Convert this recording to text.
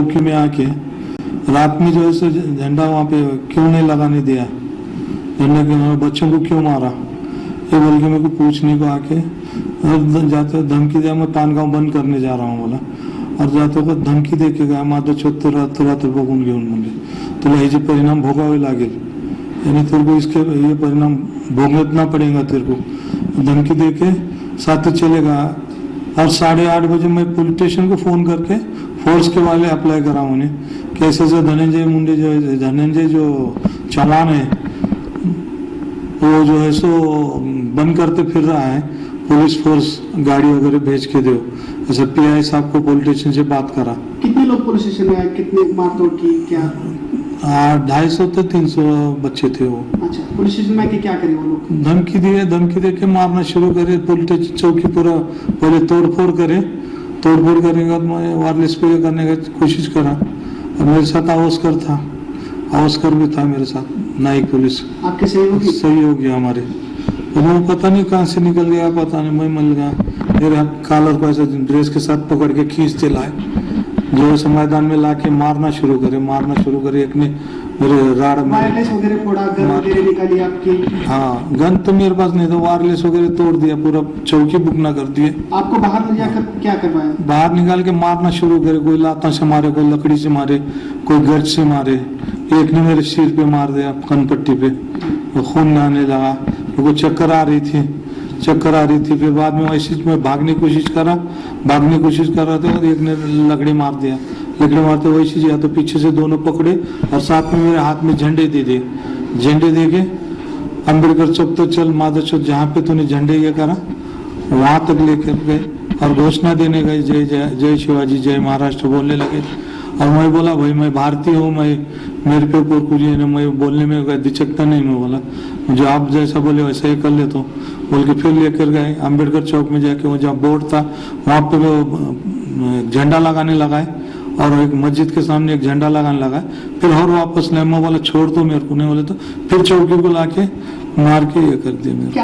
चौकी में आके रात में जो है झंडा वहाँ पे क्यों नहीं लगाने दिया, झंडा क्यों, बच्चों को क्यों मारा, ये बोल के मेरे को पूछने को आके और जाते धमकी दिया, मैं पानगांव बंद करने जा रहा हूँ बोला, और जाते वक्त धमकी दे के गया, माझं 74 बघून घेऊन म्हणजे तुला हे जे परिणाम भोगावे लागेल, यानी तेरे को इसके ये परिणाम भोगना पड़ेगा तेरे को, धमकी दे के साथ चलेगा। और 8:30 बजे मैं पुलिस स्टेशन को फोन करके फोर्स के वाले अप्लाई करा उन्हें, कैसे जो धनंजय जो चौहान है वो जो है सो बंद करते फिर रहा है, पुलिस फोर्स गाड़ी वगैरह भेज के दो, ऐसा पीआई साहब को पुलिस स्टेशन से बात करा। कितने लोग पुलिस स्टेशन में आए, कितने मारतोड़ की, क्या? 250 से 300 बच्चे थे वो। अच्छा, पुलिस स्टेशन में आके क्या करे वो लोग? धमकी दे के मारना शुरू करे, पुलिस चौकी पूरा पहले तोड़फोड़ करेंगे बाद मैं वायरलेस पे करने का कोशिश करा, और मेरे साथ आवस्कर भी था मेरे साथ, नाइक पुलिस आपके सहयोगी हमारे, वो पता नहीं कहाँ से निकल गया, पता नहीं, मैं मिल गया, मेरे कॉलर को ऐसा ड्रेस के साथ पकड़ के खींचते लाए, जो है मैदान में लाके मारना शुरू करे। एक ने मेरे राड वायरलेस वगैरह फोड़ा, गन वगैरह निकाली आपकी? हाँ, गन तो मेरे पास नहीं था, वायरलेस वगैरह तोड़ दिया, पूरा चौकी बुकना कर दिए। आपको बाहर ले जाकर क्या करवाया? बाहर निकाल के मारना शुरू करे, कोई लाता से मारे, कोई लकड़ी से मारे, कोई गर्ज से मारे, एक ने मेरे सिर पे मार दिया, कनपट्टी पे, खून आने लगा, मेरे चक्कर आ रही थी, फिर बाद में वैसे मैं भागने की कोशिश कर रहा था, और एक ने लकड़ी मारते वैसे या तो पीछे से दोनों पकड़े और साथ में मेरे हाथ में झंडे दे के अम्बेडकर चौक तो चल, माधव चौक जहाँ पे तूने झंडे ये करा वहां तक लेकर गए, और घोषणा देने गए, जय शिवाजी, जय महाराष्ट्र बोलने लगे। और मैं बोला भाई मैं भारतीय हूँ, मेरे पे कुछ मैं बोलने में दिचकता नहीं, मैं बोला जो आप जैसा बोले वैसा ही कर ले, तो बोल के फिर लेकर गए अम्बेडकर चौक में जाके, वो जहाँ बोर्ड था वहाँ पे वो झंडा लगाने लगाए, और एक मस्जिद के सामने एक झंडा लगाने लगा, फिर और वापस ले, मैं बोला छोड़ दो मेरे को, नहीं बोले तो फिर चौकी को लाके मार के ये कर दिया मेरे।